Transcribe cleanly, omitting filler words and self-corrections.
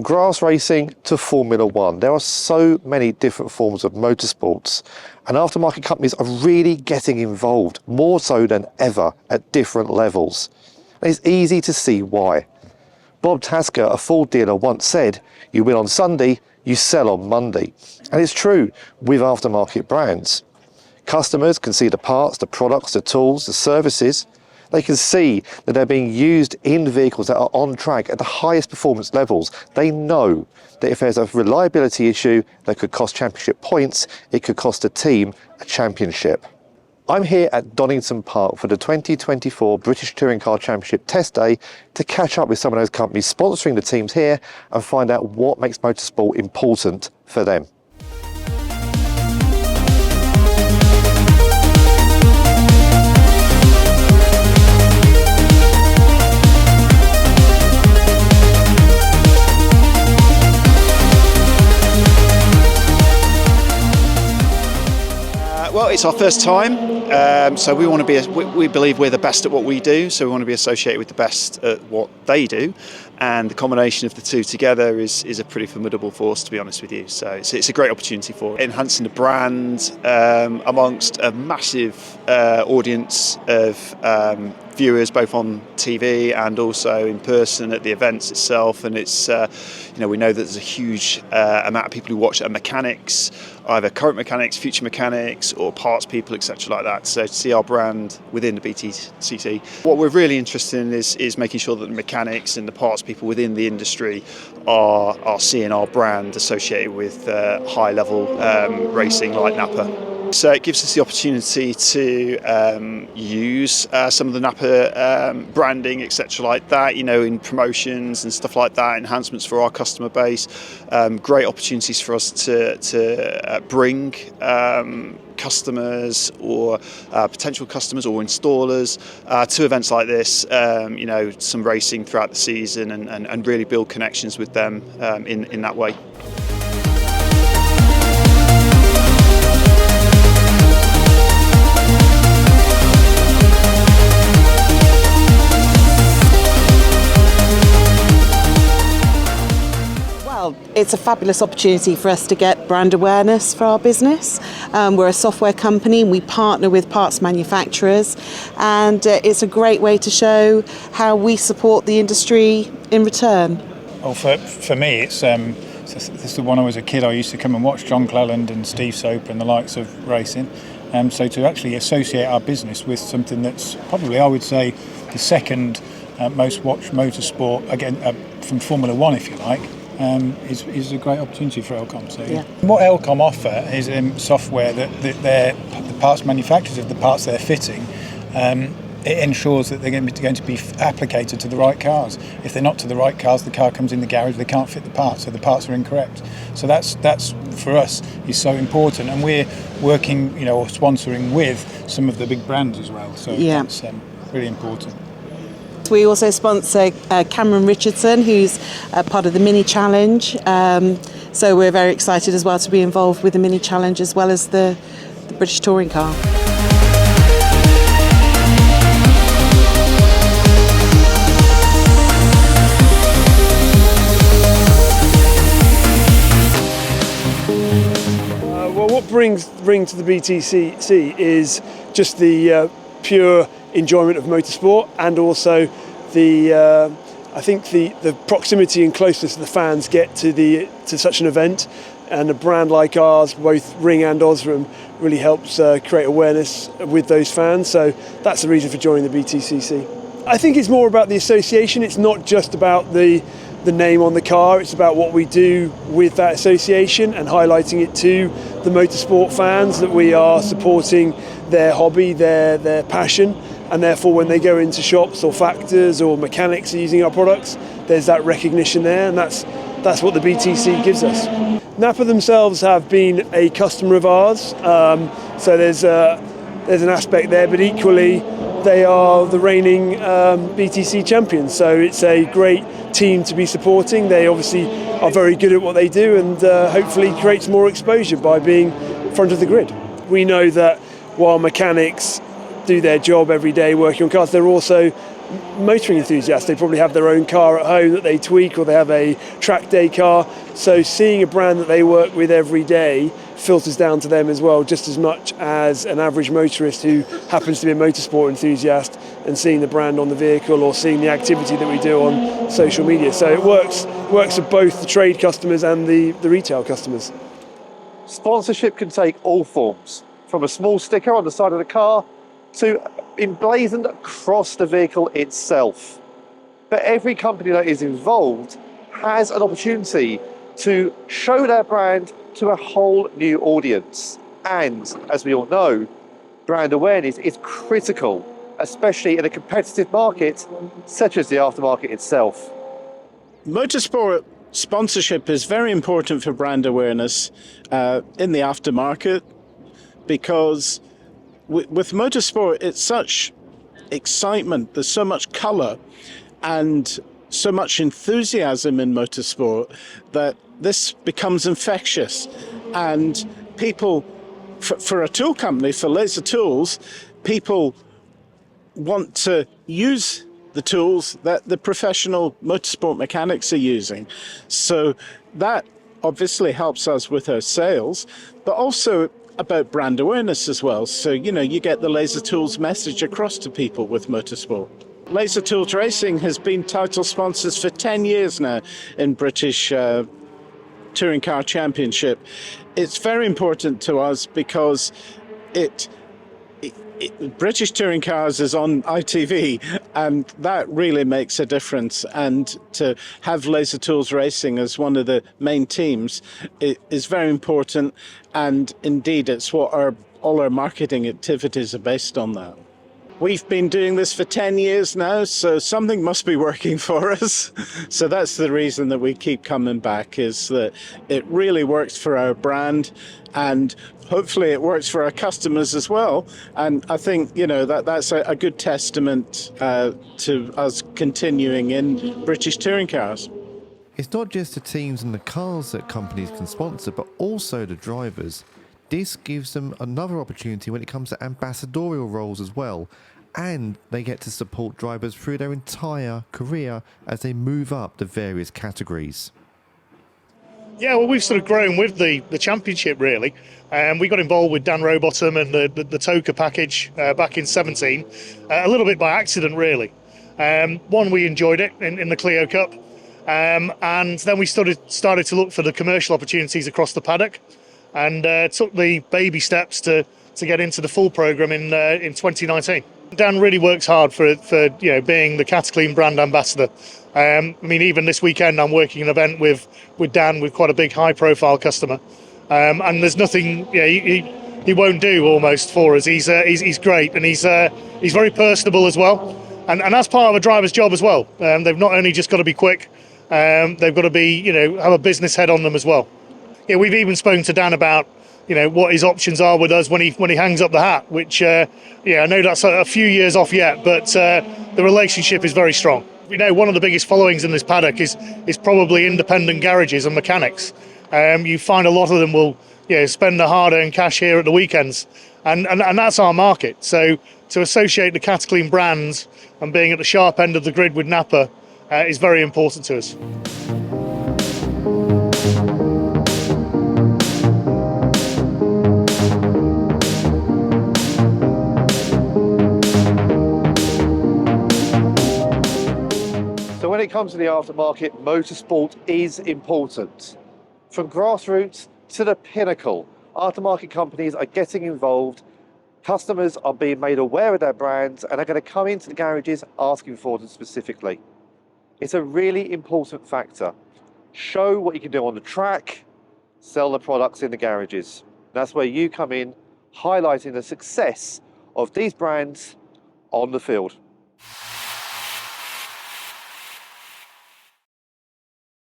From grass racing to Formula One, there are so many different forms of motorsports, and aftermarket companies are really getting involved, more so than ever, at different levels. And it's easy to see why. Bob Tasker, a Ford dealer, once said, "You win on Sunday, you sell on Monday." And it's true with aftermarket brands. Customers can see the parts, the products, the tools, the services. They can see that they're being used in vehicles that are on track at the highest performance levels. They know that if there's a reliability issue that could cost championship points, it could cost a team a championship. I'm here at Donington Park for the 2024 British Touring Car Championship Test Day to catch up with some of those companies sponsoring the teams here and find out what makes motorsport important for them. Well, it's our first time, so we want to be. We believe we're the best at what we do, so we want to be associated with the best at what they do, and the combination of the two together is a pretty formidable force, to be honest with you. So it's a great opportunity for enhancing the brand amongst a massive audience of viewers, both on TV and also in person at the events itself. And it's we know that there's a huge amount of people who watch that are mechanics, either current mechanics, future mechanics, or parts people, etc. like that. So to see our brand within the BTCC, what we're really interested in is making sure that the mechanics and the parts people within the industry are seeing our brand associated with high level racing like Napa. So it gives us the opportunity to use some of the Napa branding, etc. like that, in promotions and stuff like that, enhancements for our customer base. Great opportunities for us to bring customers or potential customers or installers to events like this, some racing throughout the season and really build connections with them in that way. It's a fabulous opportunity for us to get brand awareness for our business. We're a software company, we partner with parts manufacturers, and it's a great way to show how we support the industry in return. Well, for me, it's this is when I was a kid, I used to come and watch John Cleland and Steve Soper and the likes of racing. So to actually associate our business with something that's probably, I would say, the second most watched motorsport, again, from Formula One, if you like, is a great opportunity for Elcome. So yeah. What Elcome offer is software that the parts manufacturers of the parts they're fitting, it ensures that they're going to be applicated to the right cars. If they're not to the right cars, the car comes in the garage, they can't fit the parts, so the parts are incorrect. So that's for us is so important, and we're working, or sponsoring with some of the big brands as well. So yeah. That's really important. We also sponsor Cameron Richardson, who's part of the Mini Challenge. So we're very excited as well to be involved with the Mini Challenge as well as the British Touring Car. Well, what brings to the BTCC is just the pure enjoyment of motorsport, and also I think the proximity and closeness that the fans get to such an event, and a brand like ours, both Ring and Osram, really helps create awareness with those fans. So that's the reason for joining the BTCC. I think it's more about the association. It's not just about the name on the car, it's about what we do with that association and highlighting it to the motorsport fans, that we are supporting their hobby, their passion, and therefore when they go into shops or factors or mechanics using our products, there's that recognition there, and that's what the BTC gives us. Napa themselves have been a customer of ours, so there's an aspect there, but equally they are the reigning BTC champions, so it's a great team to be supporting. They obviously are very good at what they do, and hopefully creates more exposure by being front of the grid. We know that while mechanics do their job every day working on cars. They're also motoring enthusiasts. They probably have their own car at home that they tweak, or they have a track day car. So seeing a brand that they work with every day filters down to them as well, just as much as an average motorist who happens to be a motorsport enthusiast and seeing the brand on the vehicle or seeing the activity that we do on social media. So it works for both the trade customers and the retail customers. Sponsorship can take all forms, from a small sticker on the side of the car to emblazoned across the vehicle itself. But every company that is involved has an opportunity to show their brand to a whole new audience. And as we all know, brand awareness is critical, especially in a competitive market such as the aftermarket itself. Motorsport sponsorship is very important for brand awareness in the aftermarket, because with motorsport, it's such excitement, there's so much colour and so much enthusiasm in motorsport that this becomes infectious. And people, for a tool company, for Laser Tools, people want to use the tools that the professional motorsport mechanics are using. So that obviously helps us with our sales, but also about brand awareness as well. So, you get the Laser Tools message across to people with motorsport. Laser Tools Racing has been title sponsors for 10 years now in British Touring Car Championship. It's very important to us because British Touring Cars is on ITV, and that really makes a difference. And to have Laser Tools Racing as one of the main teams is very important. And indeed, it's what all our marketing activities are based on that. We've been doing this for 10 years now, so something must be working for us. So that's the reason that we keep coming back, is that it really works for our brand, and hopefully it works for our customers as well. And I think, that's a good testament to us continuing in British touring cars. It's not just the teams and the cars that companies can sponsor, but also the drivers. This gives them another opportunity when it comes to ambassadorial roles as well, and they get to support drivers through their entire career as they move up the various categories. Yeah, well, we've sort of grown with the championship, really. We got involved with Dan Rowbottom and the Toka package back in 17, a little bit by accident, really. One, we enjoyed it in the Clio Cup, and then we started to look for the commercial opportunities across the paddock, and took the baby steps to get into the full programme in 2019. Dan really works hard for being the Cataclean brand ambassador. Even this weekend I'm working an event with Dan, with quite a big high-profile customer, and there's nothing he won't do almost for us. He's great, and he's very personable as well, and that's part of a driver's job as well. They've not only just got to be quick, they've got to be have a business head on them as well. Yeah, we've even spoken to Dan about what his options are with us when he hangs up the hat, which I know that's a few years off yet, but the relationship is very strong. One of the biggest followings in this paddock is probably independent garages and mechanics. You find a lot of them will spend the hard-earned cash here at the weekends, and that's our market. So to associate the Cataclean brand and being at the sharp end of the grid with Napa is very important to us. When it comes to the aftermarket, motorsport is important. From grassroots to the pinnacle, aftermarket companies are getting involved, customers are being made aware of their brands, and are going to come into the garages asking for them specifically. It's a really important factor. Show what you can do on the track, sell the products in the garages. That's where you come in, highlighting the success of these brands on the field.